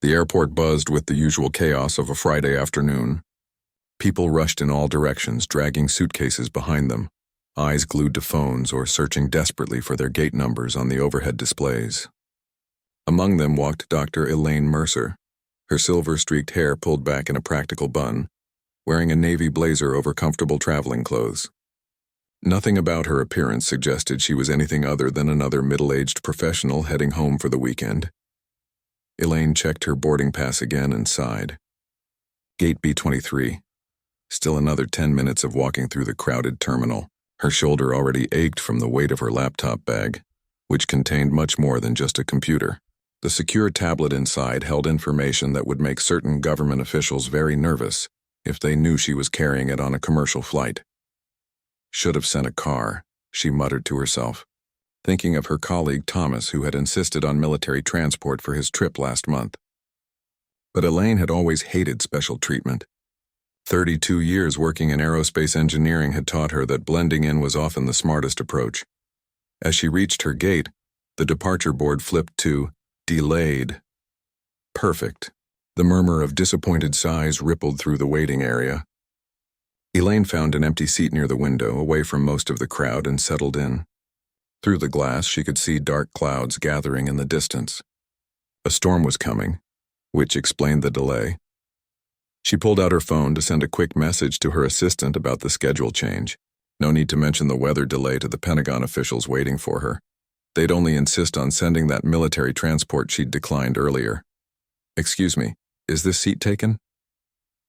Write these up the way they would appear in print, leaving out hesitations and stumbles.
The airport buzzed with the usual chaos of a Friday afternoon. People rushed in all directions, dragging suitcases behind them, eyes glued to phones or searching desperately for their gate numbers on the overhead displays. Among them walked Dr. Elaine Mercer, her silver-streaked hair pulled back in a practical bun, wearing a navy blazer over comfortable traveling clothes. Nothing about her appearance suggested she was anything other than another middle-aged professional heading home for the weekend. Elaine checked her boarding pass again and sighed. Gate B-23. Still another 10 minutes of walking through the crowded terminal. Her shoulder already ached from the weight of her laptop bag, which contained much more than just a computer. The secure tablet inside held information that would make certain government officials very nervous if they knew she was carrying it on a commercial flight. Should have sent a car, she muttered to herself, thinking of her colleague Thomas, who had insisted on military transport for his trip last month. But Elaine had always hated special treatment. 32 years working in aerospace engineering had taught her that blending in was often the smartest approach. As she reached her gate, the departure board flipped to delayed. Perfect. The murmur of disappointed sighs rippled through the waiting area. Elaine found an empty seat near the window, away from most of the crowd, and settled in. Through the glass, she could see dark clouds gathering in the distance. A storm was coming, which explained the delay. She pulled out her phone to send a quick message to her assistant about the schedule change. No need to mention the weather delay to the Pentagon officials waiting for her. They'd only insist on sending that military transport she'd declined earlier. "Excuse me, is this seat taken?"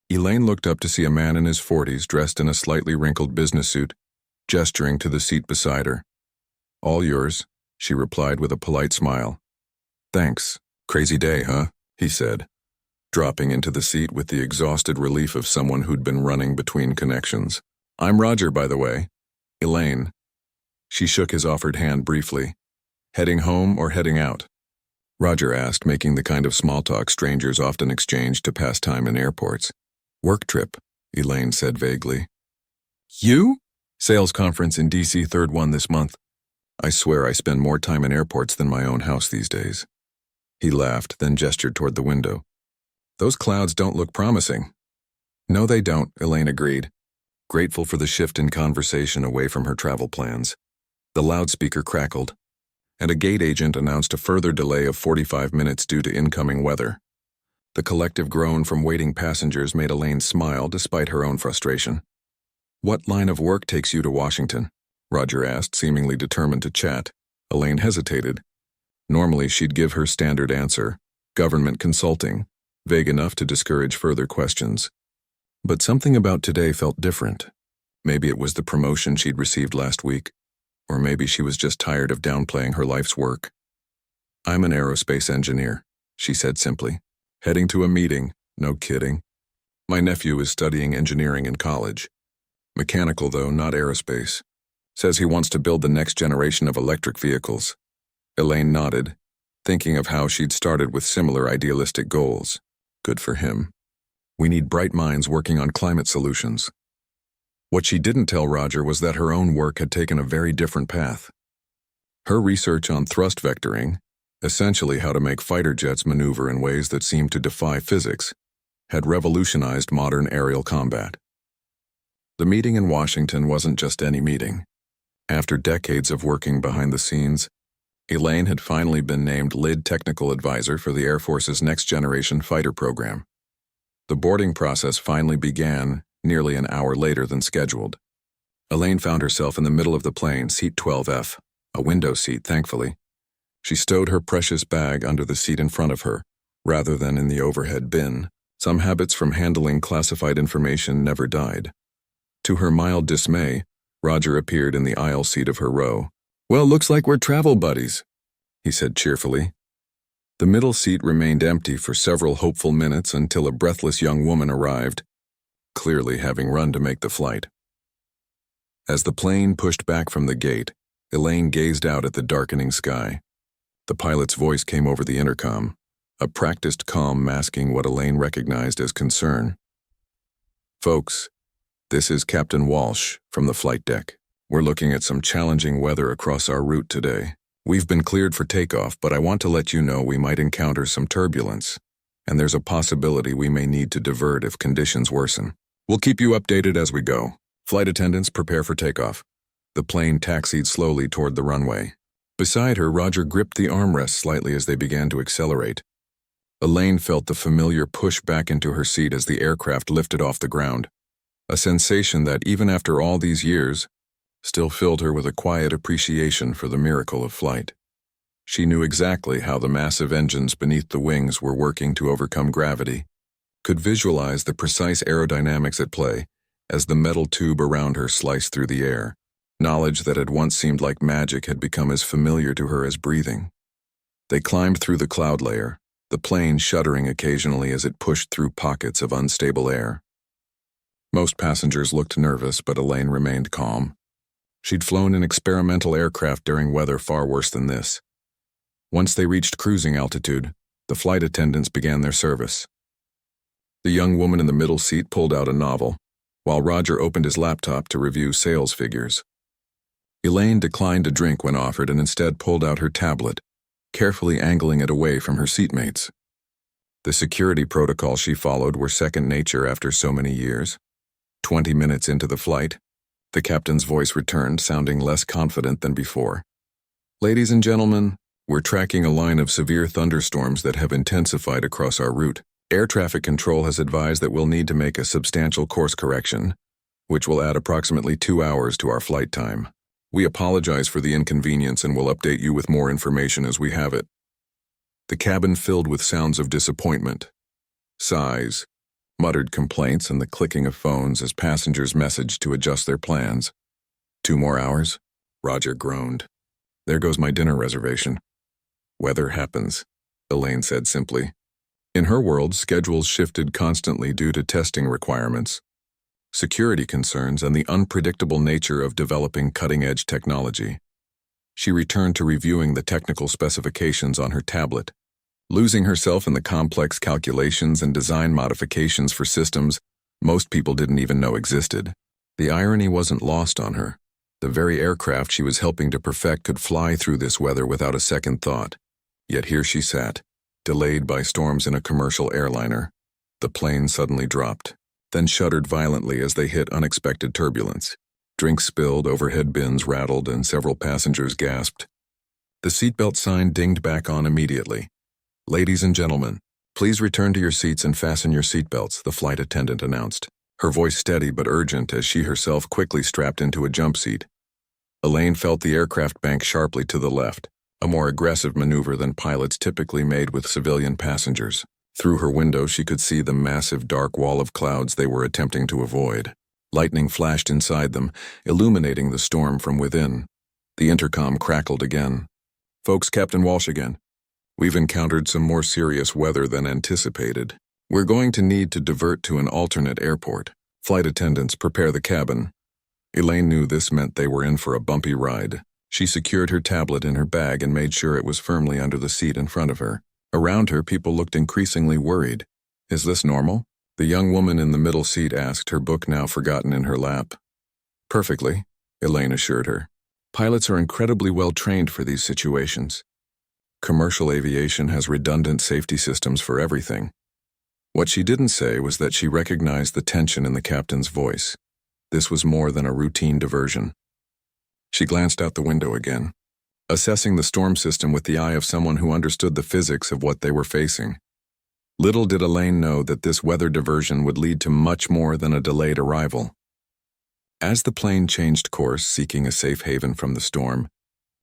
Elaine looked up to see a man in his 40s dressed in a slightly wrinkled business suit, gesturing to the seat beside her. "All yours," she replied with a polite smile. "Thanks. Crazy day, huh?" he said, dropping into the seat with the exhausted relief of someone who'd been running between connections. "I'm Roger, by the way. Elaine." She shook his offered hand briefly. "Heading home or heading out?" Roger asked, making the kind of small talk strangers often exchange to pass time in airports. "Work trip," Elaine said vaguely. "You?" "Sales conference in D.C., third one this month. I swear I spend more time in airports than my own house these days." He laughed, then gestured toward the window. "Those clouds don't look promising." "No, they don't," Elaine agreed, grateful for the shift in conversation away from her travel plans. The loudspeaker crackled, and a gate agent announced a further delay of 45 minutes due to incoming weather. The collective groan from waiting passengers made Elaine smile despite her own frustration. "What line of work takes you to Washington?" Roger asked, seemingly determined to chat. Elaine hesitated. Normally she'd give her standard answer, government consulting, vague enough to discourage further questions. But something about today felt different. Maybe it was the promotion she'd received last week, or maybe she was just tired of downplaying her life's work. "I'm an aerospace engineer," she said simply. "Heading to a meeting, no kidding. My nephew is studying engineering in college. Mechanical though, not aerospace. Says he wants to build the next generation of electric vehicles." Elaine nodded, thinking of how she'd started with similar idealistic goals. Good for him. We need bright minds working on climate solutions. What she didn't tell Roger was that her own work had taken a very different path. Her research on thrust vectoring, essentially how to make fighter jets maneuver in ways that seemed to defy physics, had revolutionized modern aerial combat. The meeting in Washington wasn't just any meeting. After decades of working behind the scenes, Elaine had finally been named lead technical advisor for the Air Force's next-generation fighter program. The boarding process finally began nearly an hour later than scheduled. Elaine found herself in the middle of the plane, seat 12F, a window seat, thankfully. She stowed her precious bag under the seat in front of her, rather than in the overhead bin. Some habits from handling classified information never died. To her mild dismay, Roger appeared in the aisle seat of her row. "Well, looks like we're travel buddies," he said cheerfully. The middle seat remained empty for several hopeful minutes until a breathless young woman arrived, clearly having run to make the flight. As the plane pushed back from the gate, Elaine gazed out at the darkening sky. The pilot's voice came over the intercom, a practiced calm masking what Elaine recognized as concern. "Folks, this is Captain Walsh from the flight deck. We're looking at some challenging weather across our route today. We've been cleared for takeoff, but I want to let you know we might encounter some turbulence, and there's a possibility we may need to divert if conditions worsen. We'll keep you updated as we go. Flight attendants, prepare for takeoff. The plane taxied slowly toward the runway. Beside her, Roger gripped the armrest slightly as they began to accelerate. Elaine felt the familiar push back into her seat as the aircraft lifted off the ground, a sensation that, even after all these years, still filled her with a quiet appreciation for the miracle of flight. She knew exactly how the massive engines beneath the wings were working to overcome gravity, could visualize the precise aerodynamics at play as the metal tube around her sliced through the air. Knowledge that had once seemed like magic had become as familiar to her as breathing. They climbed through the cloud layer, the plane shuddering occasionally as it pushed through pockets of unstable air. Most passengers looked nervous, but Elaine remained calm. She'd flown an experimental aircraft during weather far worse than this. Once they reached cruising altitude, the flight attendants began their service. The young woman in the middle seat pulled out a novel, while Roger opened his laptop to review sales figures. Elaine declined a drink when offered and instead pulled out her tablet, carefully angling it away from her seatmates. The security protocols she followed were second nature after so many years. 20 minutes into the flight, the captain's voice returned, sounding less confident than before. Ladies and gentlemen, we're tracking a line of severe thunderstorms that have intensified across our route. Air traffic control has advised that we'll need to make a substantial course correction, which will add approximately 2 hours to our flight time. We apologize for the inconvenience and will update you with more information as we have it. The cabin filled with sounds of disappointment, sighs, muttered complaints, and the clicking of phones as passengers messaged to adjust their plans. 2 more hours? Roger groaned. There goes my dinner reservation. Weather happens, Elaine said simply. In her world, schedules shifted constantly due to testing requirements, security concerns, and the unpredictable nature of developing cutting-edge technology. She returned to reviewing the technical specifications on her tablet, losing herself in the complex calculations and design modifications for systems most people didn't even know existed. The irony wasn't lost on her. The very aircraft she was helping to perfect could fly through this weather without a second thought. Yet here she sat, delayed by storms in a commercial airliner. The plane suddenly dropped, then shuddered violently as they hit unexpected turbulence. Drinks spilled, overhead bins rattled, and several passengers gasped. The seatbelt sign dinged back on immediately. Ladies and gentlemen, please return to your seats and fasten your seatbelts, the flight attendant announced, her voice steady but urgent as she herself quickly strapped into a jump seat. Elaine felt the aircraft bank sharply to the left, a more aggressive maneuver than pilots typically made with civilian passengers. Through her window, she could see the massive dark wall of clouds they were attempting to avoid. Lightning flashed inside them, illuminating the storm from within. The intercom crackled again. Folks, Captain Walsh again. We've encountered some more serious weather than anticipated. We're going to need to divert to an alternate airport. Flight attendants, prepare the cabin. Elaine knew this meant they were in for a bumpy ride. She secured her tablet in her bag and made sure it was firmly under the seat in front of her. Around her, people looked increasingly worried. Is this normal? The young woman in the middle seat asked, her book now forgotten in her lap. Perfectly, Elaine assured her. Pilots are incredibly well trained for these situations. Commercial aviation has redundant safety systems for everything. What she didn't say was that she recognized the tension in the captain's voice. This was more than a routine diversion. She glanced out the window again, assessing the storm system with the eye of someone who understood the physics of what they were facing. Little did Elaine know that this weather diversion would lead to much more than a delayed arrival. As the plane changed course, seeking a safe haven from the storm,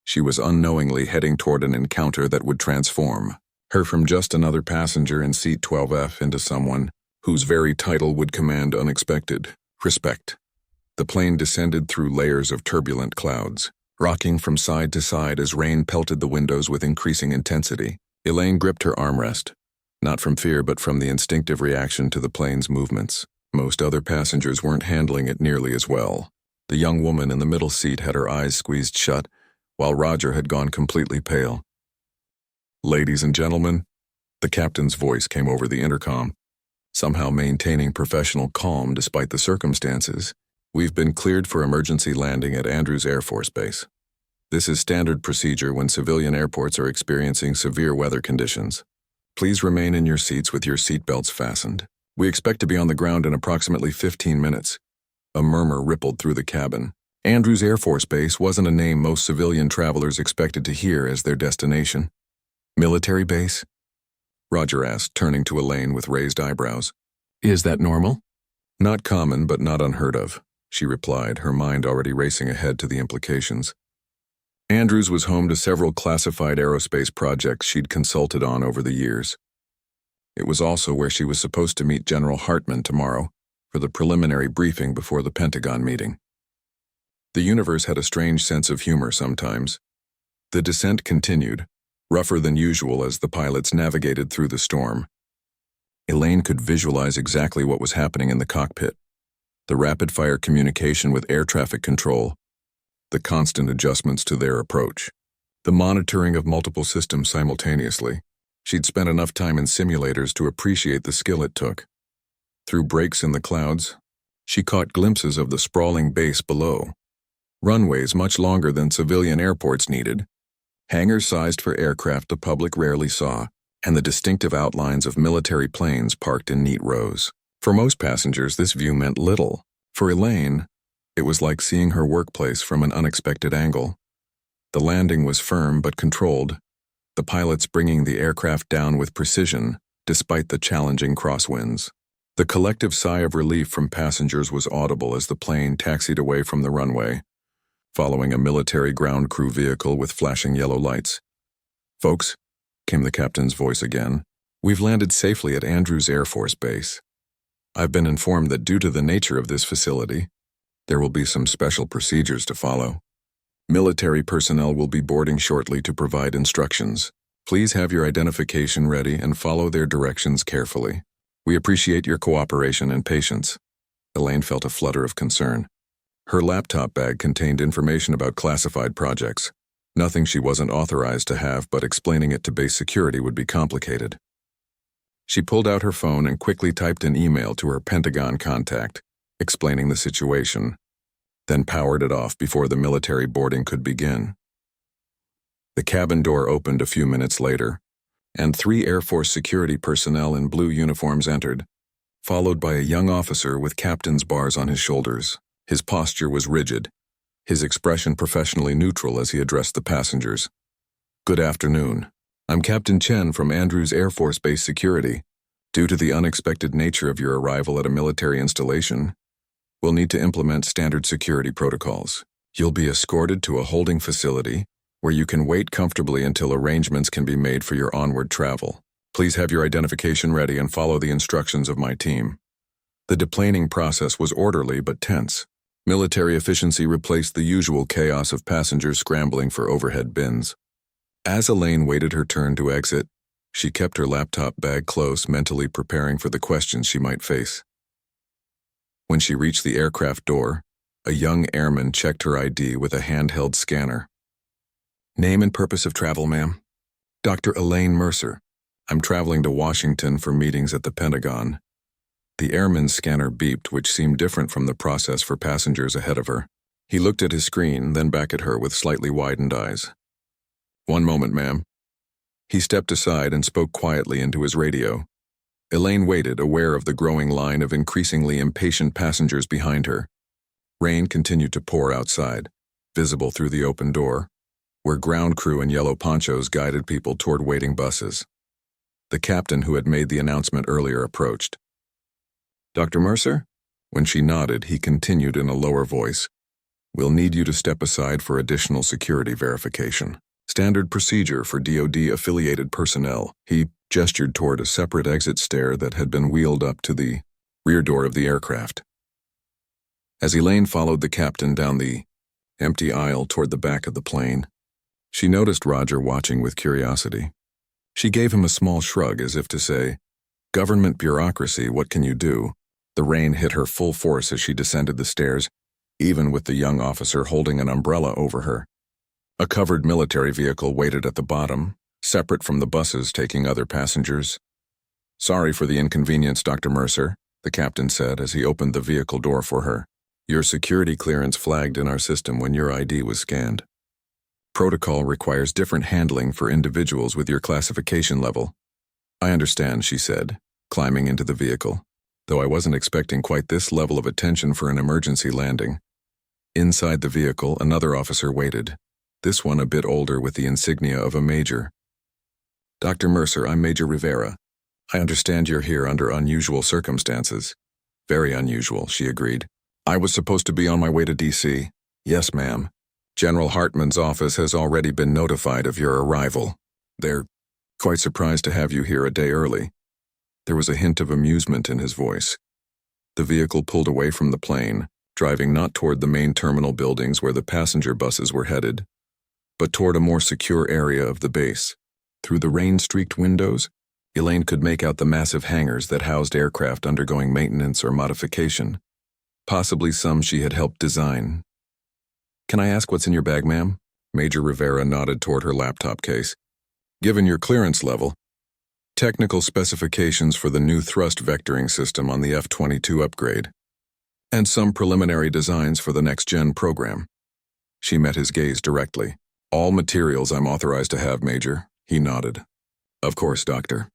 she was unknowingly heading toward an encounter that would transform her from just another passenger in seat 12F into someone whose very title would command unexpected respect. The plane descended through layers of turbulent clouds, rocking from side to side as rain pelted the windows with increasing intensity. Elaine gripped her armrest, not from fear but from the instinctive reaction to the plane's movements. Most other passengers weren't handling it nearly as well. The young woman in the middle seat had her eyes squeezed shut, while Roger had gone completely pale. Ladies and gentlemen, the captain's voice came over the intercom, somehow maintaining professional calm despite the circumstances. We've been cleared for emergency landing at Andrews Air Force Base. This is standard procedure when civilian airports are experiencing severe weather conditions. Please remain in your seats with your seatbelts fastened. We expect to be on the ground in approximately 15 minutes. A murmur rippled through the cabin. Andrews Air Force Base wasn't a name most civilian travelers expected to hear as their destination. Military base? Roger asked, turning to Elaine with raised eyebrows. Is that normal? Not common, but not unheard of, she replied, her mind already racing ahead to the implications. Andrews was home to several classified aerospace projects she'd consulted on over the years. It was also where she was supposed to meet General Hartman tomorrow for the preliminary briefing before the Pentagon meeting. The universe had a strange sense of humor sometimes. The descent continued, rougher than usual as the pilots navigated through the storm. Elaine could visualize exactly what was happening in the cockpit. The rapid-fire communication with air traffic control, the constant adjustments to their approach, the monitoring of multiple systems simultaneously. She'd spent enough time in simulators to appreciate the skill it took. Through breaks in the clouds, she caught glimpses of the sprawling base below. Runways much longer than civilian airports needed, hangars sized for aircraft the public rarely saw, and the distinctive outlines of military planes parked in neat rows. For most passengers, this view meant little. For Elaine, it was like seeing her workplace from an unexpected angle. The landing was firm but controlled, the pilots bringing the aircraft down with precision, despite the challenging crosswinds. The collective sigh of relief from passengers was audible as the plane taxied away from the runway, following a military ground crew vehicle with flashing yellow lights. Folks, came the captain's voice again, we've landed safely at Andrews Air Force Base. I've been informed that due to the nature of this facility, there will be some special procedures to follow. Military personnel will be boarding shortly to provide instructions. Please have your identification ready and follow their directions carefully. We appreciate your cooperation and patience. Elaine felt a flutter of concern. Her laptop bag contained information about classified projects. Nothing she wasn't authorized to have, but explaining it to base security would be complicated. She pulled out her phone and quickly typed an email to her Pentagon contact, explaining the situation, then powered it off before the military boarding could begin. The cabin door opened a few minutes later, and 3 Air Force security personnel in blue uniforms entered, followed by a young officer with captain's bars on his shoulders. His posture was rigid, his expression professionally neutral as he addressed the passengers. Good afternoon. I'm Captain Chen from Andrews Air Force Base Security. Due to the unexpected nature of your arrival at a military installation, we'll need to implement standard security protocols. You'll be escorted to a holding facility where you can wait comfortably until arrangements can be made for your onward travel. Please have your identification ready and follow the instructions of my team. The deplaning process was orderly but tense. Military efficiency replaced the usual chaos of passengers scrambling for overhead bins. As Elaine waited her turn to exit, she kept her laptop bag close, mentally preparing for the questions she might face. When she reached the aircraft door, a young airman checked her ID with a handheld scanner. Name and purpose of travel, ma'am? Dr. Elaine Mercer. I'm traveling to Washington for meetings at the Pentagon. The airman's scanner beeped, which seemed different from the process for passengers ahead of her. He looked at his screen, then back at her with slightly widened eyes. One moment, ma'am. He stepped aside and spoke quietly into his radio. Elaine waited, aware of the growing line of increasingly impatient passengers behind her. Rain continued to pour outside, visible through the open door, where ground crew in yellow ponchos guided people toward waiting buses. The captain who had made the announcement earlier approached. Dr. Mercer? When she nodded, he continued in a lower voice. We'll need you to step aside for additional security verification. Standard procedure for DoD-affiliated personnel. He gestured toward a separate exit stair that had been wheeled up to the rear door of the aircraft. As Elaine followed the captain down the empty aisle toward the back of the plane, she noticed Roger watching with curiosity. She gave him a small shrug as if to say, "Government bureaucracy, what can you do?" The rain hit her full force as she descended the stairs, even with the young officer holding an umbrella over her. A covered military vehicle waited at the bottom, separate from the buses taking other passengers. "Sorry for the inconvenience, Dr. Mercer," the captain said as he opened the vehicle door for her. "Your security clearance flagged in our system when your ID was scanned. Protocol requires different handling for individuals with your classification level. I understand, she said, climbing into the vehicle, though I wasn't expecting quite this level of attention for an emergency landing. Inside the vehicle, another officer waited, this one a bit older with the insignia of a major. Dr. Mercer, I'm Major Rivera. I understand you're here under unusual circumstances. Very unusual, she agreed. I was supposed to be on my way to D.C. Yes, ma'am. General Hartman's office has already been notified of your arrival. They're quite surprised to have you here a day early. There was a hint of amusement in his voice. The vehicle pulled away from the plane, driving not toward the main terminal buildings where the passenger buses were headed, but toward a more secure area of the base. Through the rain-streaked windows, Elaine could make out the massive hangars that housed aircraft undergoing maintenance or modification, possibly some she had helped design. Can I ask what's in your bag, ma'am? Major Rivera nodded toward her laptop case. Given your clearance level, technical specifications for the new thrust vectoring system on the F-22 upgrade, and some preliminary designs for the next-gen program. She met his gaze directly. All materials I'm authorized to have, Major, he nodded. Of course, Doctor.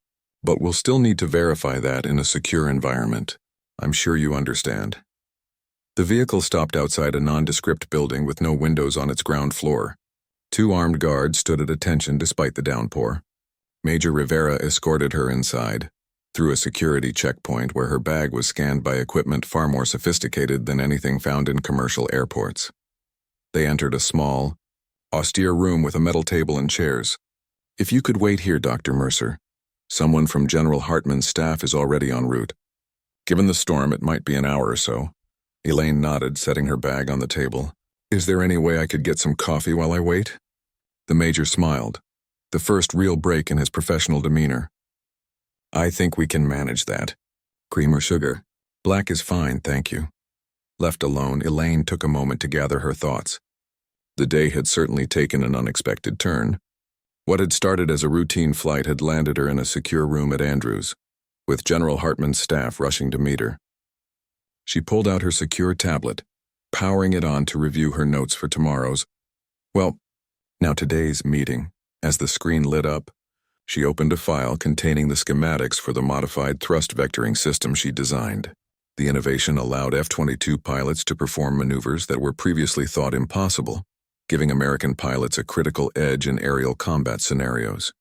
But we'll still need to verify that in a secure environment. I'm sure you understand. The vehicle stopped outside a nondescript building with no windows on its ground floor. 2 armed guards stood at attention despite the downpour. Major Rivera escorted her inside, through a security checkpoint where her bag was scanned by equipment far more sophisticated than anything found in commercial airports. They entered a small, austere room with a metal table and chairs. If you could wait here, Dr. Mercer. Someone from General Hartman's staff is already en route. Given the storm, it might be an hour or so. Elaine nodded, setting her bag on the table. Is there any way I could get some coffee while I wait? The major smiled, the first real break in his professional demeanor. I think we can manage that. Cream or sugar? Black is fine, thank you. Left alone, Elaine took a moment to gather her thoughts. The day had certainly taken an unexpected turn. What had started as a routine flight had landed her in a secure room at Andrews, with General Hartman's staff rushing to meet her. She pulled out her secure tablet, powering it on to review her notes for today's meeting. As the screen lit up, she opened a file containing the schematics for the modified thrust vectoring system she designed. The innovation allowed F-22 pilots to perform maneuvers that were previously thought impossible, giving American pilots a critical edge in aerial combat scenarios.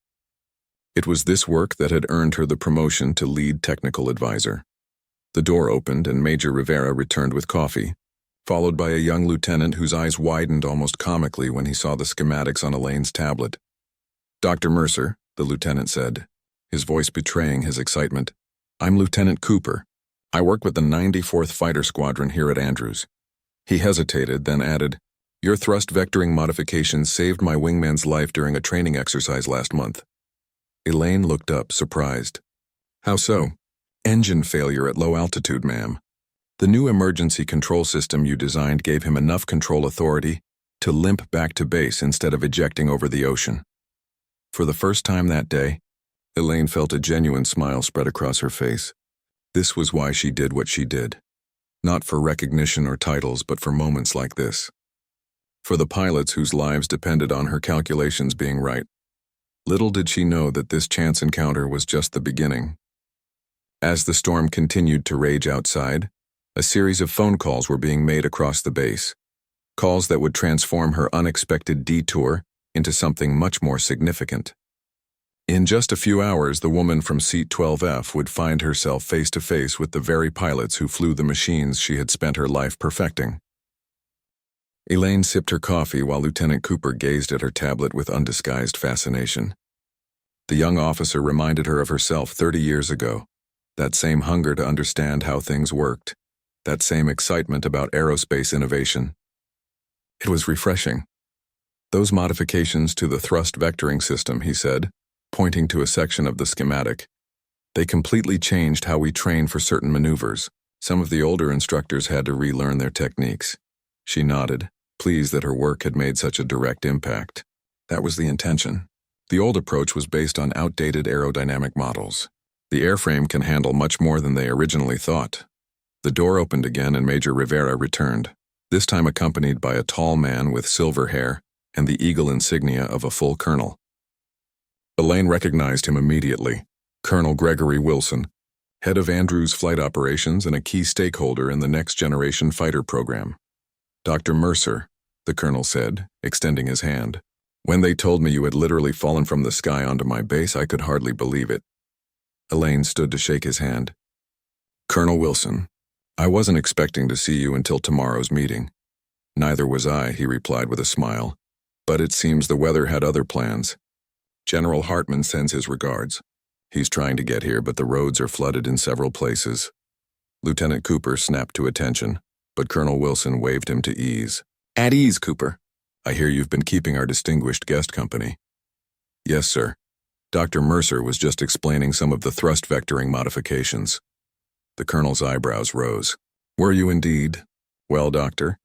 It was this work that had earned her the promotion to lead technical advisor. The door opened and Major Rivera returned with coffee, followed by a young lieutenant whose eyes widened almost comically when he saw the schematics on Elaine's tablet. Dr. Mercer, the lieutenant said, his voice betraying his excitement. I'm Lieutenant Cooper. I work with the 94th Fighter Squadron here at Andrews. He hesitated, then added, Your thrust vectoring modifications saved my wingman's life during a training exercise last month. Elaine looked up, surprised. How so? Engine failure at low altitude, ma'am. The new emergency control system you designed gave him enough control authority to limp back to base instead of ejecting over the ocean. For the first time that day, Elaine felt a genuine smile spread across her face. This was why she did what she did. Not for recognition or titles, but for moments like this. For the pilots whose lives depended on her calculations being right. Little did she know that this chance encounter was just the beginning. As the storm continued to rage outside, a series of phone calls were being made across the base. Calls that would transform her unexpected detour into something much more significant. In just a few hours, the woman from Seat 12F would find herself face to face with the very pilots who flew the machines she had spent her life perfecting. Elaine sipped her coffee while Lieutenant Cooper gazed at her tablet with undisguised fascination. The young officer reminded her of herself 30 years ago, that same hunger to understand how things worked, that same excitement about aerospace innovation. It was refreshing. Those modifications to the thrust vectoring system, he said, pointing to a section of the schematic. They completely changed how we train for certain maneuvers. Some of the older instructors had to relearn their techniques. She nodded, pleased that her work had made such a direct impact. That was the intention. The old approach was based on outdated aerodynamic models. The airframe can handle much more than they originally thought. The door opened again and Major Rivera returned, this time accompanied by a tall man with silver hair and the eagle insignia of a full colonel. Elaine recognized him immediately. Colonel Gregory Wilson, head of Andrews Flight Operations and a key stakeholder in the Next Generation Fighter program. Dr. Mercer, the colonel said, extending his hand. When they told me you had literally fallen from the sky onto my base, I could hardly believe it. Elaine stood to shake his hand. Colonel Wilson, I wasn't expecting to see you until tomorrow's meeting. Neither was I, he replied with a smile. But it seems the weather had other plans. General Hartman sends his regards. He's trying to get here, but the roads are flooded in several places. Lieutenant Cooper snapped to attention, but Colonel Wilson waved him to ease. At ease, Cooper. I hear you've been keeping our distinguished guest company. Yes, sir. Dr. Mercer was just explaining some of the thrust vectoring modifications. The colonel's eyebrows rose. Were you indeed? Well, Doctor,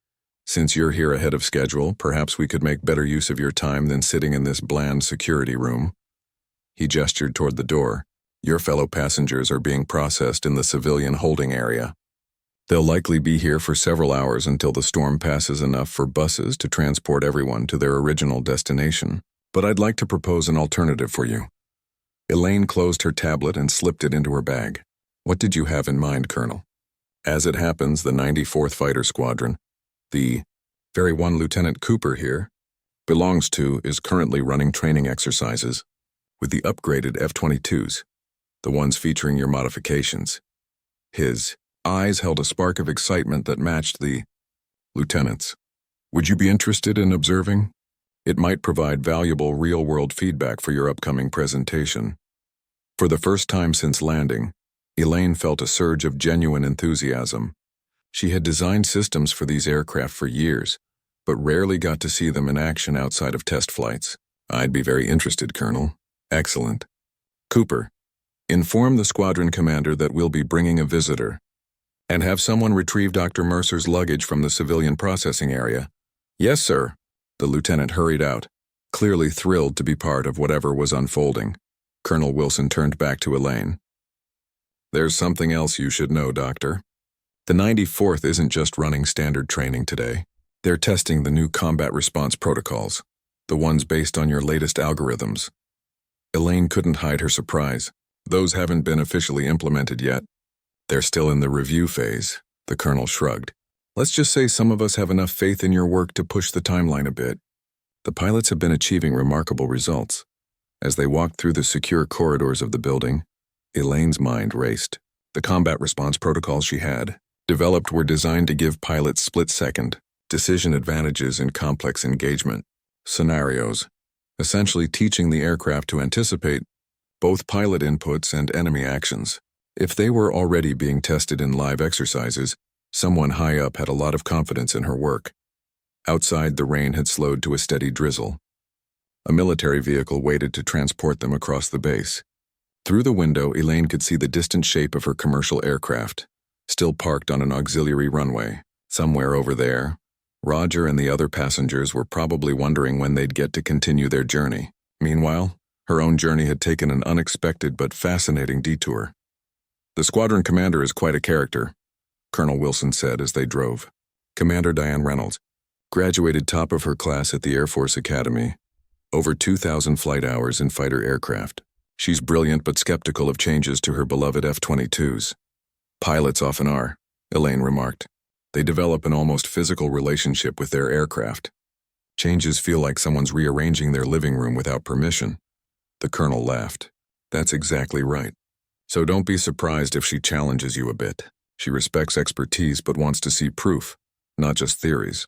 since you're here ahead of schedule, perhaps we could make better use of your time than sitting in this bland security room. He gestured toward the door. Your fellow passengers are being processed in the civilian holding area. They'll likely be here for several hours until the storm passes enough for buses to transport everyone to their original destination. But I'd like to propose an alternative for you. Elaine closed her tablet and slipped it into her bag. What did you have in mind, Colonel? As it happens, the 94th Fighter Squadron, the very one Lieutenant Cooper here belongs to, is currently running training exercises with the upgraded F-22s, the ones featuring your modifications. His eyes held a spark of excitement that matched the lieutenant's. Would you be interested in observing? It might provide valuable real-world feedback for your upcoming presentation. For the first time since landing, Elaine felt a surge of genuine enthusiasm. She had designed systems for these aircraft for years, but rarely got to see them in action outside of test flights. I'd be very interested, Colonel. Excellent. Cooper, inform the squadron commander that we'll be bringing a visitor, and have someone retrieve Dr. Mercer's luggage from the civilian processing area. Yes, sir. The lieutenant hurried out, clearly thrilled to be part of whatever was unfolding. Colonel Wilson turned back to Elaine. There's something else you should know, Doctor. The 94th isn't just running standard training today. They're testing the new combat response protocols, the ones based on your latest algorithms. Elaine couldn't hide her surprise. Those haven't been officially implemented yet. They're still in the review phase, the colonel shrugged. Let's just say some of us have enough faith in your work to push the timeline a bit. The pilots have been achieving remarkable results. As they walked through the secure corridors of the building, Elaine's mind raced. The combat response protocols she had developed were designed to give pilots split-second decision advantages in complex engagement scenarios, essentially teaching the aircraft to anticipate both pilot inputs and enemy actions. If they were already being tested in live exercises, someone high up had a lot of confidence in her work. Outside, the rain had slowed to a steady drizzle. A military vehicle waited to transport them across the base. Through the window, Elaine could see the distant shape of her commercial aircraft, still parked on an auxiliary runway. Somewhere over there, Roger and the other passengers were probably wondering when they'd get to continue their journey. Meanwhile, her own journey had taken an unexpected but fascinating detour. The squadron commander is quite a character, Colonel Wilson said as they drove. Commander Diane Reynolds, graduated top of her class at the Air Force Academy. Over 2,000 flight hours in fighter aircraft. She's brilliant but skeptical of changes to her beloved F-22s. Pilots often are, Elaine remarked. They develop an almost physical relationship with their aircraft. Changes feel like someone's rearranging their living room without permission. The colonel laughed. That's exactly right. So don't be surprised if she challenges you a bit. She respects expertise but wants to see proof, not just theories.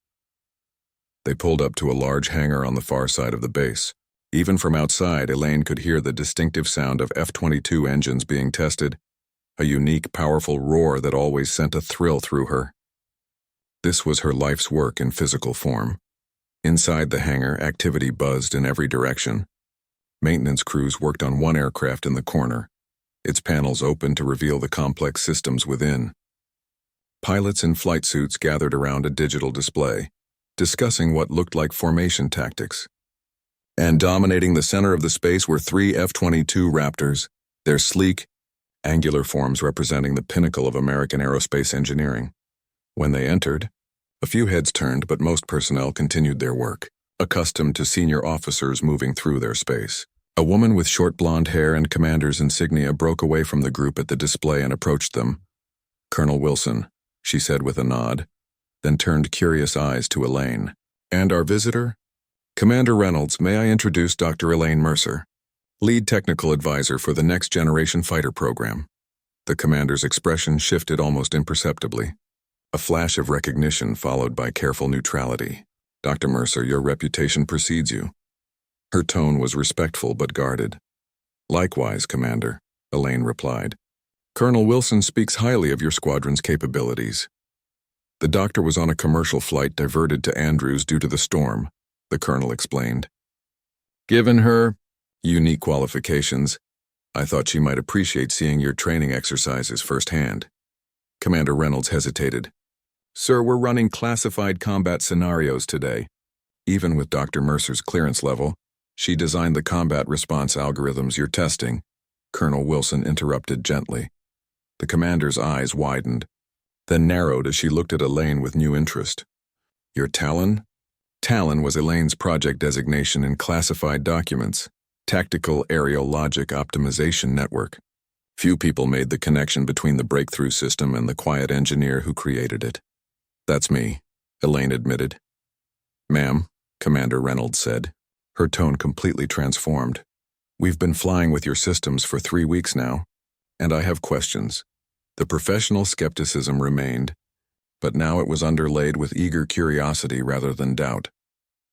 They pulled up to a large hangar on the far side of the base. Even from outside, Elaine could hear the distinctive sound of F-22 engines being tested, a unique, powerful roar that always sent a thrill through her. This was her life's work in physical form. Inside the hangar, activity buzzed in every direction. Maintenance crews worked on one aircraft in the corner, its panels open to reveal the complex systems within. Pilots in flight suits gathered around a digital display, discussing what looked like formation tactics. And dominating the center of the space were 3 F-22 Raptors, their sleek, angular forms representing the pinnacle of American aerospace engineering. When they entered, a few heads turned, but most personnel continued their work, accustomed to senior officers moving through their space. A woman with short blonde hair and commander's insignia broke away from the group at the display and approached them. "Colonel Wilson," she said with a nod, then turned curious eyes to Elaine. "And our visitor? Commander Reynolds, may I introduce Dr. Elaine Mercer, lead technical advisor for the Next Generation Fighter program." The commander's expression shifted almost imperceptibly. A flash of recognition followed by careful neutrality. "Dr. Mercer, your reputation precedes you." Her tone was respectful but guarded. "Likewise, Commander," Elaine replied. "Colonel Wilson speaks highly of your squadron's capabilities." The doctor was on a commercial flight diverted to Andrews due to the storm, the colonel explained. "Given her unique qualifications, I thought she might appreciate seeing your training exercises firsthand." Commander Reynolds hesitated. "Sir, we're running classified combat scenarios today." Even with Dr. Mercer's clearance level, she designed the combat response algorithms you're testing, Colonel Wilson interrupted gently. The commander's eyes widened, then narrowed as she looked at Elaine with new interest. "Your Talon?" Talon was Elaine's project designation in classified documents, Tactical Aerial Logic Optimization Network. Few people made the connection between the breakthrough system and the quiet engineer who created it. "That's me," Elaine admitted. "Ma'am," Commander Reynolds said, her tone completely transformed. "We've been flying with your systems for 3 weeks now, and I have questions." The professional skepticism remained, but now it was underlaid with eager curiosity rather than doubt.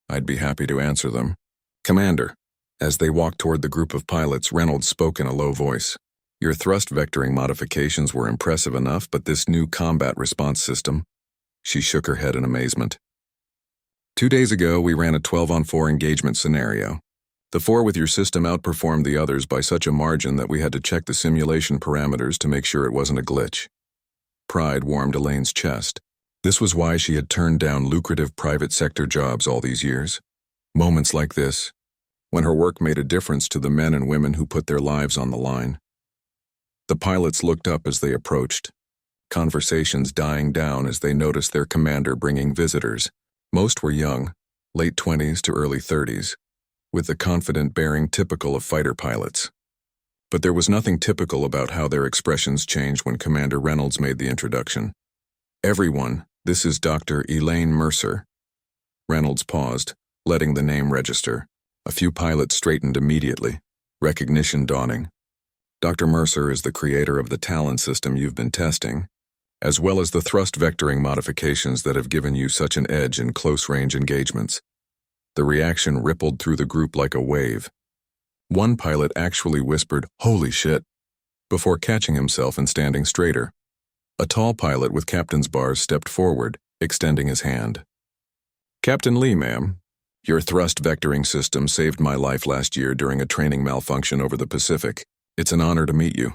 "I'd be happy to answer them." "Commander," as they walked toward the group of pilots, Reynolds spoke in a low voice. "Your thrust vectoring modifications were impressive enough, but this new combat response system..." She shook her head in amazement. 2 days ago, we ran a 12-on-4 engagement scenario. The 4 with your system outperformed the others by such a margin that we had to check the simulation parameters to make sure it wasn't a glitch. Pride warmed Elaine's chest. This was why she had turned down lucrative private sector jobs all these years. Moments like this, when her work made a difference to the men and women who put their lives on the line. The pilots looked up as they approached, conversations dying down as they noticed their commander bringing visitors. Most were young, late 20s to early 30s, with the confident bearing typical of fighter pilots. But there was nothing typical about how their expressions changed when Commander Reynolds made the introduction. "Everyone, this is Dr. Elaine Mercer." Reynolds paused, letting the name register. A few pilots straightened immediately, recognition dawning. "Dr. Mercer is the creator of the Talon system you've been testing, as well as the thrust vectoring modifications that have given you such an edge in close-range engagements." The reaction rippled through the group like a wave. One pilot actually whispered, "Holy shit," before catching himself and standing straighter. A tall pilot with captain's bars stepped forward, extending his hand. "Captain Lee, ma'am, your thrust vectoring system saved my life last year during a training malfunction over the Pacific. It's an honor to meet you."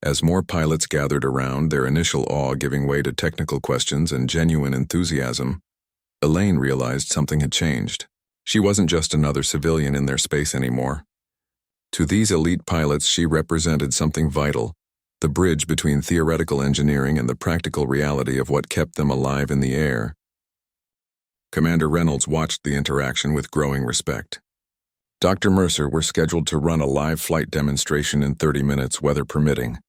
As more pilots gathered around, their initial awe giving way to technical questions and genuine enthusiasm, Elaine realized something had changed. She wasn't just another civilian in their space anymore. To these elite pilots, she represented something vital, the bridge between theoretical engineering and the practical reality of what kept them alive in the air. Commander Reynolds watched the interaction with growing respect. "Dr. Mercer, we're scheduled to run a live flight demonstration in 30 minutes, weather permitting.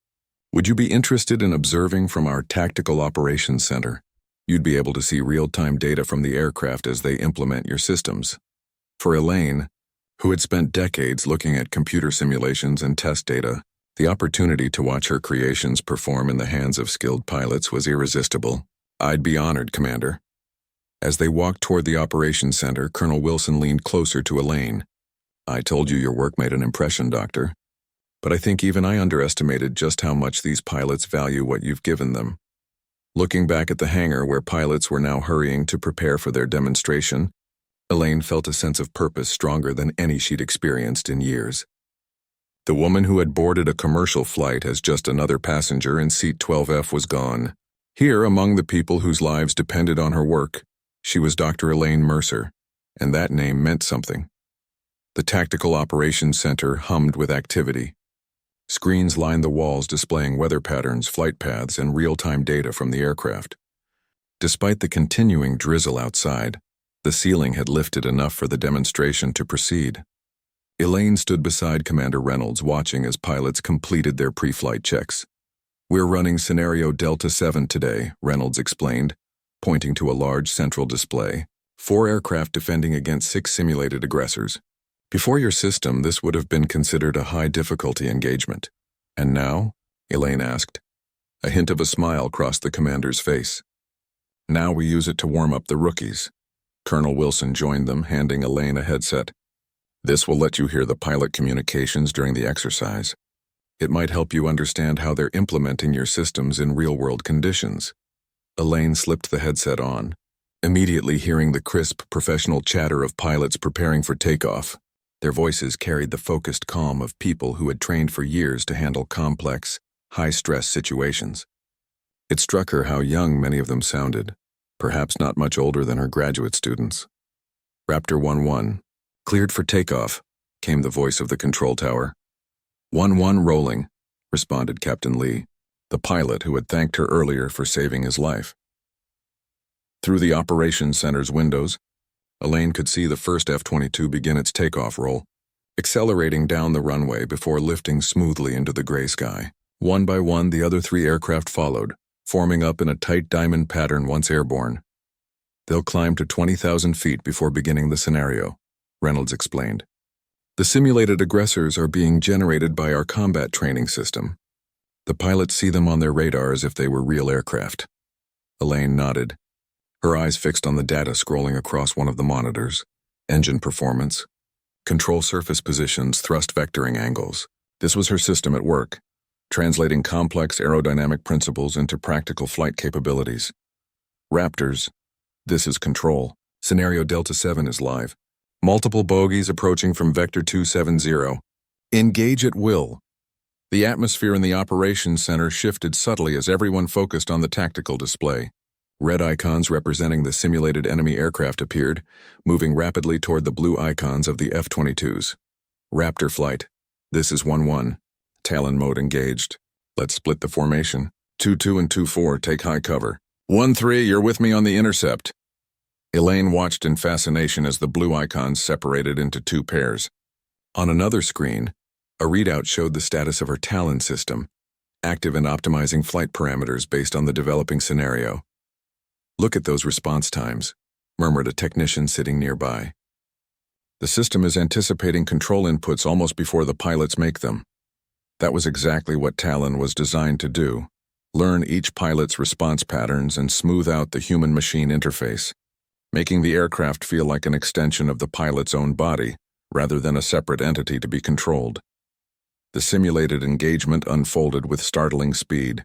Would you be interested in observing from our Tactical Operations Center? You'd be able to see real-time data from the aircraft as they implement your systems." For Elaine, who had spent decades looking at computer simulations and test data, the opportunity to watch her creations perform in the hands of skilled pilots was irresistible. "I'd be honored, Commander." As they walked toward the Operations Center, Colonel Wilson leaned closer to Elaine. "I told you your work made an impression, Doctor. But I think even I underestimated just how much these pilots value what you've given them." Looking back at the hangar where pilots were now hurrying to prepare for their demonstration, Elaine felt a sense of purpose stronger than any she'd experienced in years. The woman who had boarded a commercial flight as just another passenger in seat 12F was gone. Here, among the people whose lives depended on her work, she was Dr. Elaine Mercer, and that name meant something. The Tactical Operations Center hummed with activity. Screens lined the walls displaying weather patterns, flight paths, and real-time data from the aircraft. Despite the continuing drizzle outside, the ceiling had lifted enough for the demonstration to proceed. Elaine stood beside Commander Reynolds, watching as pilots completed their pre-flight checks. "We're running scenario Delta 7 today," Reynolds explained, pointing to a large central display. 4 aircraft defending against 6 simulated aggressors. Before your system, this would have been considered a high-difficulty engagement. "And now?" Elaine asked. A hint of a smile crossed the commander's face. "Now we use it to warm up the rookies." Colonel Wilson joined them, handing Elaine a headset. "This will let you hear the pilot communications during the exercise. It might help you understand how they're implementing your systems in real-world conditions." Elaine slipped the headset on, immediately hearing the crisp, professional chatter of pilots preparing for takeoff. Their voices carried the focused calm of people who had trained for years to handle complex, high-stress situations. It struck her how young many of them sounded, perhaps not much older than her graduate students. "Raptor 1-1, cleared for takeoff," came the voice of the control tower. 1-1 rolling, responded Captain Lee, the pilot who had thanked her earlier for saving his life. Through the operations center's windows, Elaine could see the first F-22 begin its takeoff roll, accelerating down the runway before lifting smoothly into the gray sky. One by one, the other 3 aircraft followed, forming up in a tight diamond pattern once airborne. "They'll climb to 20,000 feet before beginning the scenario," Reynolds explained. "The simulated aggressors are being generated by our combat training system. The pilots see them on their radar as if they were real aircraft." Elaine nodded, her eyes fixed on the data scrolling across one of the monitors. Engine performance, control surface positions, thrust vectoring angles. This was her system at work, translating complex aerodynamic principles into practical flight capabilities. "Raptors, this is control. Scenario Delta 7 is live. Multiple bogies approaching from Vector 270. Engage at will." The atmosphere in the operations center shifted subtly as everyone focused on the tactical display. Red icons representing the simulated enemy aircraft appeared, moving rapidly toward the blue icons of the F-22s. "Raptor flight. This is 1-1. Talon mode engaged. Let's split the formation. 2-2 and 2-4 take high cover. 1-3, you're with me on the intercept." Elaine watched in fascination as the blue icons separated into 2 pairs. On another screen, a readout showed the status of her Talon system, active and optimizing flight parameters based on the developing scenario. "Look at those response times," murmured a technician sitting nearby. "The system is anticipating control inputs almost before the pilots make them." That was exactly what Talon was designed to do: learn each pilot's response patterns and smooth out the human-machine interface, making the aircraft feel like an extension of the pilot's own body, rather than a separate entity to be controlled. The simulated engagement unfolded with startling speed.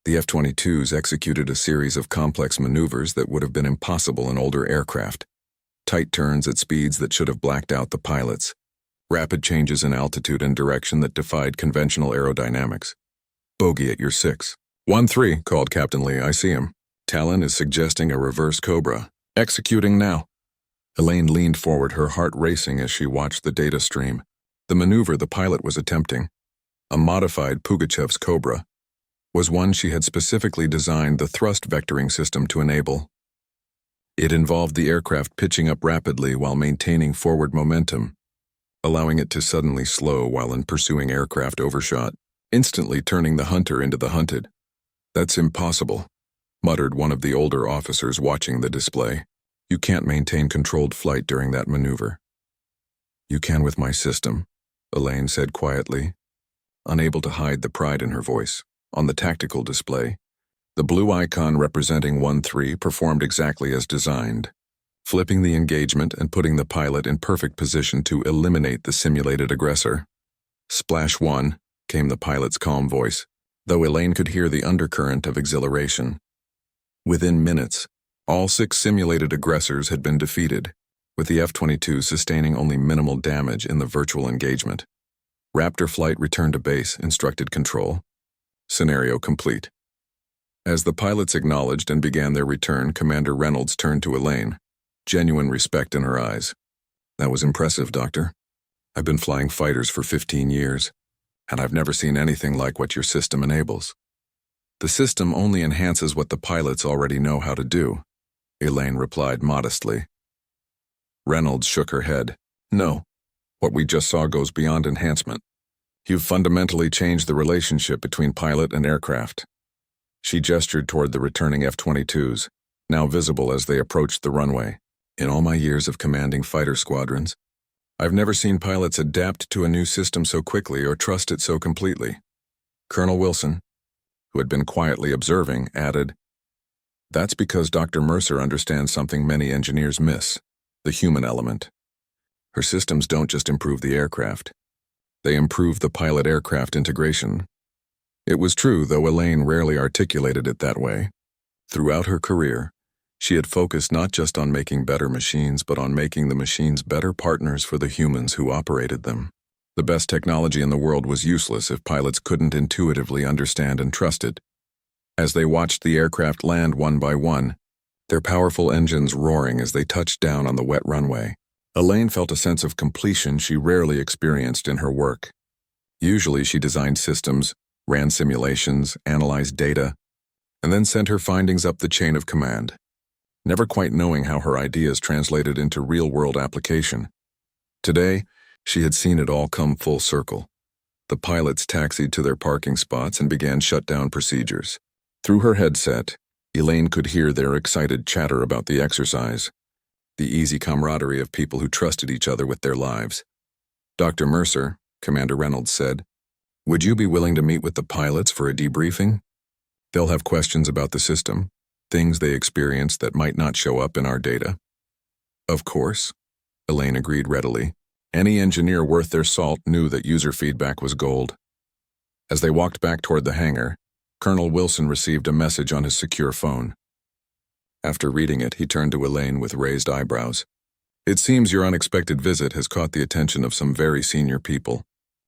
The F-22s executed a series of complex maneuvers that would have been impossible in older aircraft. Tight turns at speeds that should have blacked out the pilots. Rapid changes in altitude and direction that defied conventional aerodynamics. "Bogey at your 6. 1-3, called Captain Lee. "I see him. Talon is suggesting a reverse Cobra. Executing now." Elaine leaned forward, her heart racing as she watched the data stream. The maneuver the pilot was attempting, a modified Pugachev's Cobra, was one she had specifically designed the thrust vectoring system to enable. It involved the aircraft pitching up rapidly while maintaining forward momentum, allowing it to suddenly slow while in pursuing aircraft overshot, instantly turning the hunter into the hunted. "That's impossible," muttered one of the older officers watching the display. "You can't maintain controlled flight during that maneuver." "You can with my system," Elaine said quietly, unable to hide the pride in her voice. On the tactical display, the blue icon representing 1-3 performed exactly as designed, flipping the engagement and putting the pilot in perfect position to eliminate the simulated aggressor. "Splash 1, came the pilot's calm voice, though Elaine could hear the undercurrent of exhilaration. Within minutes, all 6 simulated aggressors had been defeated, with the F-22 sustaining only minimal damage in the virtual engagement. Raptor flight returned to base, instructed control. Scenario complete. As the pilots acknowledged and began their return, Commander Reynolds turned to Elaine, genuine respect in her eyes. "That was impressive, Doctor. I've been flying fighters for 15 years, and I've never seen anything like what your system enables." "The system only enhances what the pilots already know how to do," Elaine replied modestly. Reynolds shook her head. "No, What we just saw goes beyond enhancement. You've fundamentally changed the relationship between pilot and aircraft." She gestured toward the returning F-22s, now visible as they approached the runway. "In all my years of commanding fighter squadrons, I've never seen pilots adapt to a new system so quickly or trust it so completely." Colonel Wilson, who had been quietly observing, added, "That's because Dr. Mercer understands something many engineers miss, the human element. Her systems don't just improve the aircraft. They improve the pilot-aircraft integration." It was true, though Elaine rarely articulated it that way. Throughout her career, she had focused not just on making better machines, but on making the machines better partners for the humans who operated them. The best technology in the world was useless if pilots couldn't intuitively understand and trust it. As they watched the aircraft land one by one, their powerful engines roaring as they touched down on the wet runway, Elaine felt a sense of completion she rarely experienced in her work. Usually she designed systems, ran simulations, analyzed data, and then sent her findings up the chain of command, never quite knowing how her ideas translated into real-world application. Today, she had seen it all come full circle. The pilots taxied to their parking spots and began shutdown procedures. Through her headset, Elaine could hear their excited chatter about the exercise, the easy camaraderie of people who trusted each other with their lives. "Dr. Mercer," Commander Reynolds said, "would you be willing to meet with the pilots for a debriefing? They'll have questions about the system, things they experienced that might not show up in our data." "Of course," Elaine agreed readily. Any engineer worth their salt knew that user feedback was gold. As they walked back toward the hangar, Colonel Wilson received a message on his secure phone. After reading it, he turned to Elaine with raised eyebrows. "It seems your unexpected visit has caught the attention of some very senior people.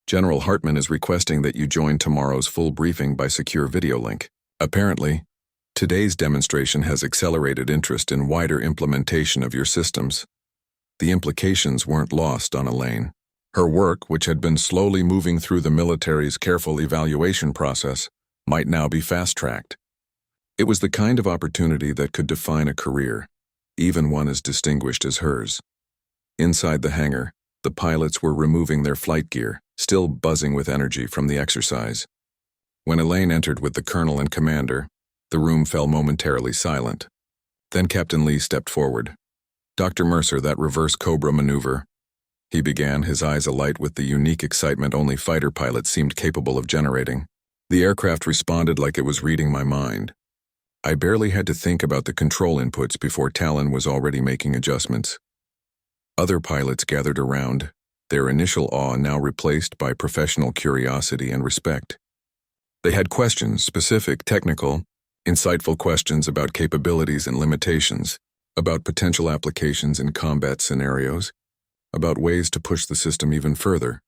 General Hartman is requesting that you join tomorrow's full briefing by secure video link. Apparently, today's demonstration has accelerated interest in wider implementation of your systems." The implications weren't lost on Elaine. Her work, which had been slowly moving through the military's careful evaluation process, might now be fast-tracked. It was the kind of opportunity that could define a career, even one as distinguished as hers. Inside the hangar, the pilots were removing their flight gear, still buzzing with energy from the exercise. When Elaine entered with the colonel and commander, the room fell momentarily silent. Then Captain Lee stepped forward. "Dr. Mercer, that reverse Cobra maneuver," he began, his eyes alight with the unique excitement only fighter pilots seemed capable of generating. "The aircraft responded like it was reading my mind. I barely had to think about the control inputs before Talon was already making adjustments." Other pilots gathered around, their initial awe now replaced by professional curiosity and respect. They had questions, specific, technical, insightful questions about capabilities and limitations, about potential applications in combat scenarios, about ways to push the system even further.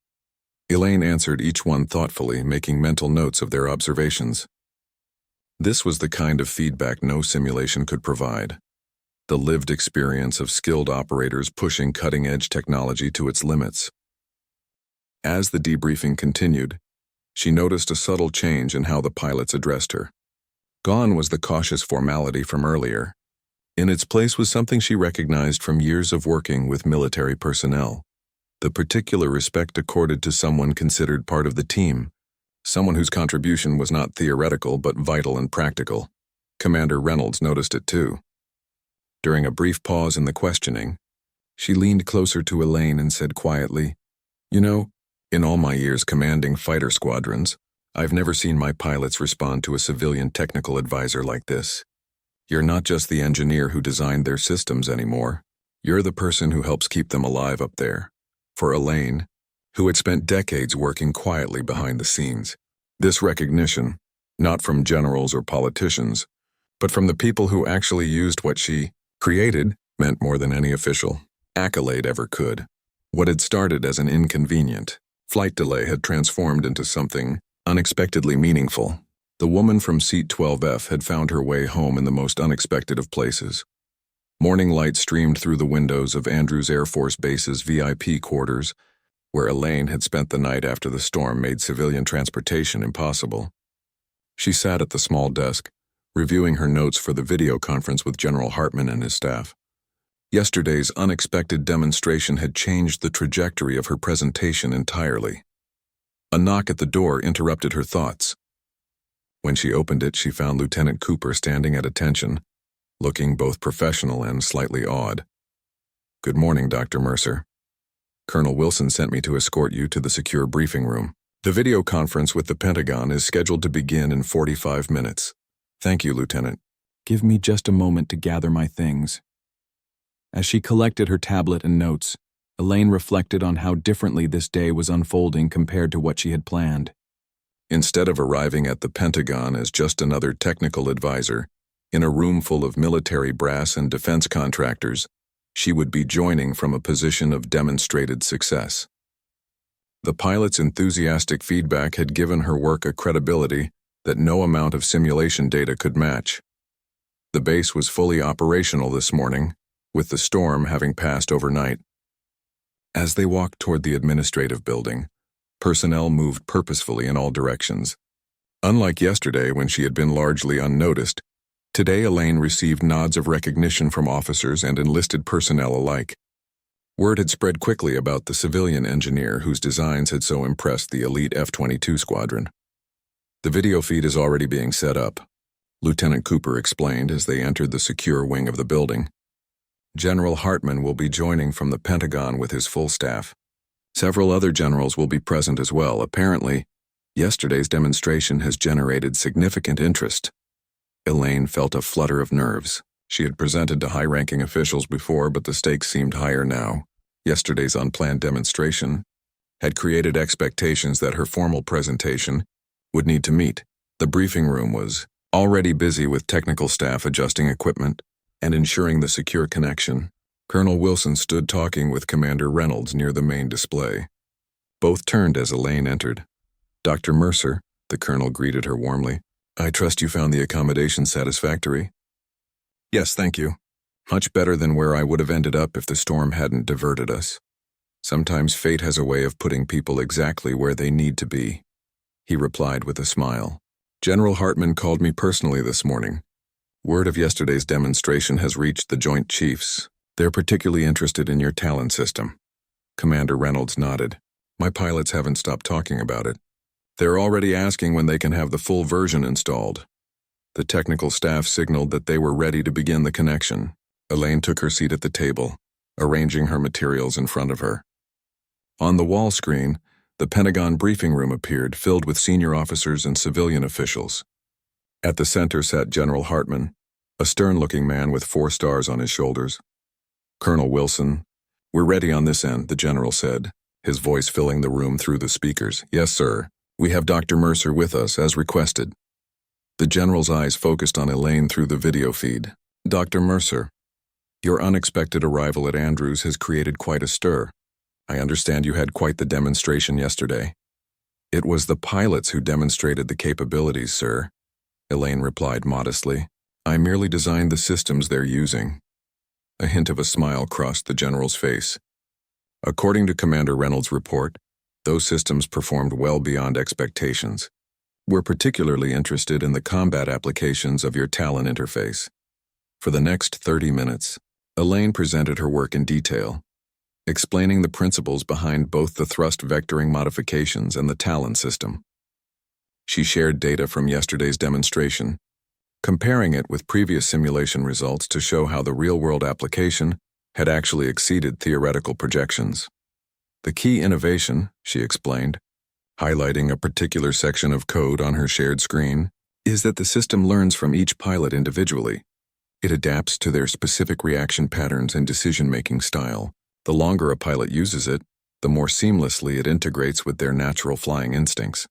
Elaine answered each one thoughtfully, making mental notes of their observations. This was the kind of feedback no simulation could provide. The lived experience of skilled operators pushing cutting-edge technology to its limits. As the debriefing continued, she noticed a subtle change in how the pilots addressed her. Gone was the cautious formality from earlier. In its place was something she recognized from years of working with military personnel. The particular respect accorded to someone considered part of the team, someone whose contribution was not theoretical but vital and practical. Commander Reynolds noticed it too. During a brief pause in the questioning, she leaned closer to Elaine and said quietly, "You know, in all my years commanding fighter squadrons, I've never seen my pilots respond to a civilian technical advisor like this. You're not just the engineer who designed their systems anymore. You're the person who helps keep them alive up there." For Elaine, who had spent decades working quietly behind the scenes, this recognition, not from generals or politicians, but from the people who actually used what she created, meant more than any official accolade ever could. What had started as an inconvenient flight delay had transformed into something unexpectedly meaningful. The woman from Seat 12F had found her way home in the most unexpected of places. Morning light streamed through the windows of Andrews Air Force Base's VIP quarters, where Elaine had spent the night after the storm made civilian transportation impossible. She sat at the small desk, reviewing her notes for the video conference with General Hartman and his staff. Yesterday's unexpected demonstration had changed the trajectory of her presentation entirely. A knock at the door interrupted her thoughts. When she opened it, she found Lieutenant Cooper standing at attention, looking both professional and slightly awed. "Good morning, Dr. Mercer. Colonel Wilson sent me to escort you to the secure briefing room. The video conference with the Pentagon is scheduled to begin in 45 minutes. Thank you, Lieutenant. Give me just a moment to gather my things." As she collected her tablet and notes, Elaine reflected on how differently this day was unfolding compared to what she had planned. Instead of arriving at the Pentagon as just another technical advisor, in a room full of military brass and defense contractors, she would be joining from a position of demonstrated success. The pilot's enthusiastic feedback had given her work a credibility that no amount of simulation data could match. The base was fully operational this morning, with the storm having passed overnight. As they walked toward the administrative building, personnel moved purposefully in all directions. Unlike yesterday when she had been largely unnoticed, today Elaine received nods of recognition from officers and enlisted personnel alike. Word had spread quickly about the civilian engineer whose designs had so impressed the elite F-22 squadron. "The video feed is already being set up," Lieutenant Cooper explained as they entered the secure wing of the building. "General Hartman will be joining from the Pentagon with his full staff. Several other generals will be present as well. Apparently, yesterday's demonstration has generated significant interest." Elaine felt a flutter of nerves. She had presented to high-ranking officials before, but the stakes seemed higher now. Yesterday's unplanned demonstration had created expectations that her formal presentation would need to meet. The briefing room was already busy with technical staff adjusting equipment and ensuring the secure connection. Colonel Wilson stood talking with Commander Reynolds near the main display. Both turned as Elaine entered. "Dr. Mercer," the colonel greeted her warmly. "I trust you found the accommodation satisfactory?" "Yes, thank you. Much better than where I would have ended up if the storm hadn't diverted us. Sometimes fate has a way of putting people exactly where they need to be," he replied with a smile. "General Hartman called me personally this morning. Word of yesterday's demonstration has reached the Joint Chiefs. They're particularly interested in your Talon system." Commander Reynolds nodded. "My pilots haven't stopped talking about it. They're already asking when they can have the full version installed." The technical staff signaled that they were ready to begin the connection. Elaine took her seat at the table, arranging her materials in front of her. On the wall screen, the Pentagon briefing room appeared, filled with senior officers and civilian officials. At the center sat General Hartman, a stern-looking man with 4 stars on his shoulders. "Colonel Wilson, we're ready on this end," the general said, his voice filling the room through the speakers. "Yes, sir. We have Dr. Mercer with us, as requested." The general's eyes focused on Elaine through the video feed. "Dr. Mercer, your unexpected arrival at Andrews has created quite a stir. I understand you had quite the demonstration yesterday." "It was the pilots who demonstrated the capabilities, sir," Elaine replied modestly. "I merely designed the systems they're using." A hint of a smile crossed the general's face. "According to Commander Reynolds' report, those systems performed well beyond expectations. We're particularly interested in the combat applications of your Talon interface." For the next 30 minutes, Elaine presented her work in detail, explaining the principles behind both the thrust vectoring modifications and the Talon system. She shared data from yesterday's demonstration, comparing it with previous simulation results to show how the real-world application had actually exceeded theoretical projections. "The key innovation," she explained, highlighting a particular section of code on her shared screen, "is that the system learns from each pilot individually. It adapts to their specific reaction patterns and decision-making style. The longer a pilot uses it, the more seamlessly it integrates with their natural flying instincts."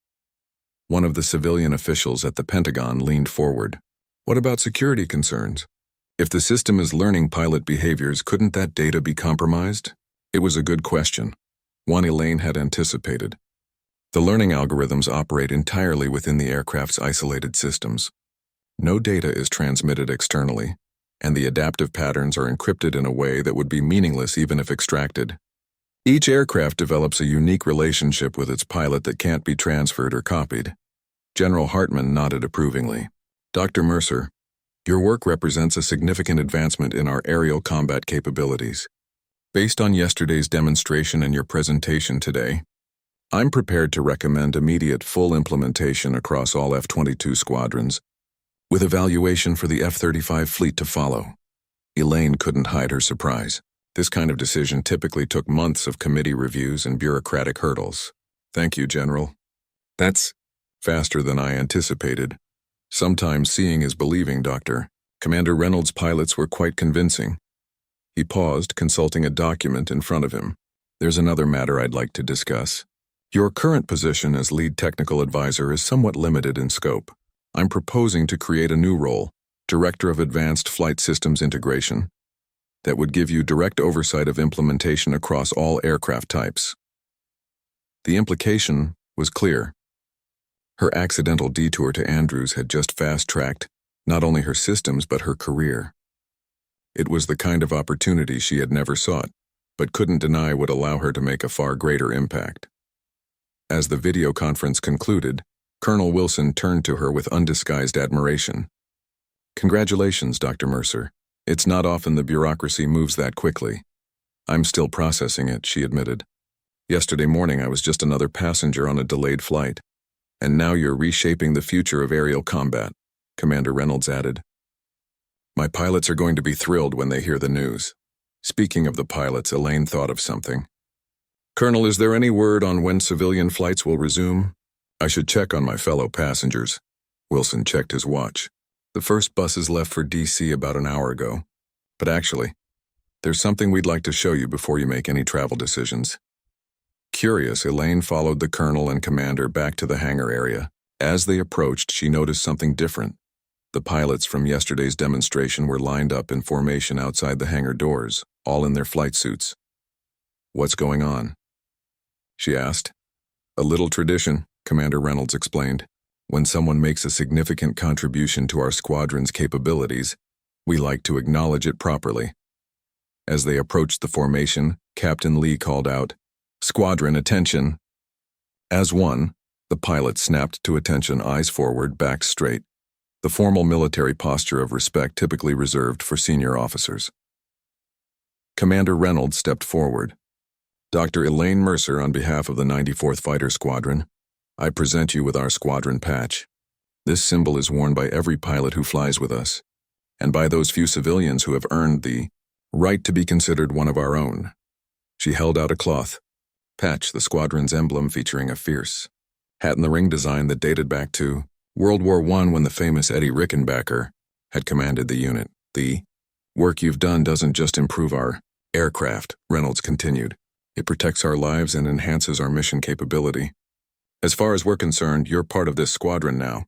One of the civilian officials at the Pentagon leaned forward. "What about security concerns? If the system is learning pilot behaviors, couldn't that data be compromised?" It was a good question, one Elaine had anticipated. The learning algorithms operate entirely within the aircraft's isolated systems. No data is transmitted externally, and the adaptive patterns are encrypted in a way that would be meaningless even if extracted. Each aircraft develops a unique relationship with its pilot that can't be transferred or copied. General Hartman nodded approvingly. "Dr. Mercer, Your work represents a significant advancement in our aerial combat capabilities. Based on yesterday's demonstration and your presentation today, I'm prepared to recommend immediate full implementation across all F-22 squadrons, with evaluation for the F-35 fleet to follow. Elaine couldn't hide her surprise. This kind of decision typically took months of committee reviews and bureaucratic hurdles. Thank you, General. That's faster than I anticipated. Sometimes seeing is believing, Doctor. Commander Reynolds' pilots were quite convincing. He paused, consulting a document in front of him. There's another matter I'd like to discuss. Your current position as lead technical advisor is somewhat limited in scope. I'm proposing to create a new role, Director of Advanced Flight Systems Integration, that would give you direct oversight of implementation across all aircraft types. The implication was clear. Her accidental detour to Andrews had just fast-tracked not only her systems but her career. It was the kind of opportunity she had never sought, but couldn't deny would allow her to make a far greater impact. As the video conference concluded, Colonel Wilson turned to her with undisguised admiration. Congratulations, Dr. Mercer. It's not often the bureaucracy moves that quickly. I'm still processing it, she admitted. Yesterday morning I was just another passenger on a delayed flight. And now you're reshaping the future of aerial combat, Commander Reynolds added. My pilots are going to be thrilled when they hear the news. Speaking of the pilots, Elaine thought of something. Colonel, is there any word on when civilian flights will resume? I should check on my fellow passengers. Wilson checked his watch. The first buses left for D.C. about an hour ago. But actually, there's something we'd like to show you before you make any travel decisions. Curious, Elaine followed the colonel and commander back to the hangar area. As they approached, she noticed something different. The pilots from yesterday's demonstration were lined up in formation outside the hangar doors, all in their flight suits. What's going on? She asked. A little tradition, Commander Reynolds explained. When someone makes a significant contribution to our squadron's capabilities, we like to acknowledge it properly. As they approached the formation, Captain Lee called out, "Squadron, attention!" As one, the pilots snapped to attention, eyes forward, backs straight, the formal military posture of respect typically reserved for senior officers. Commander Reynolds stepped forward. Dr. Elaine Mercer, on behalf of the 94th Fighter Squadron, I present you with our squadron patch. This symbol is worn by every pilot who flies with us, and by those few civilians who have earned the right to be considered one of our own. She held out a cloth patch, the squadron's emblem featuring a fierce hat-in-the-ring design that dated back to World War I when the famous Eddie Rickenbacker had commanded the unit. The work you've done doesn't just improve our aircraft, Reynolds continued. It protects our lives and enhances our mission capability. As far as we're concerned, you're part of this squadron now,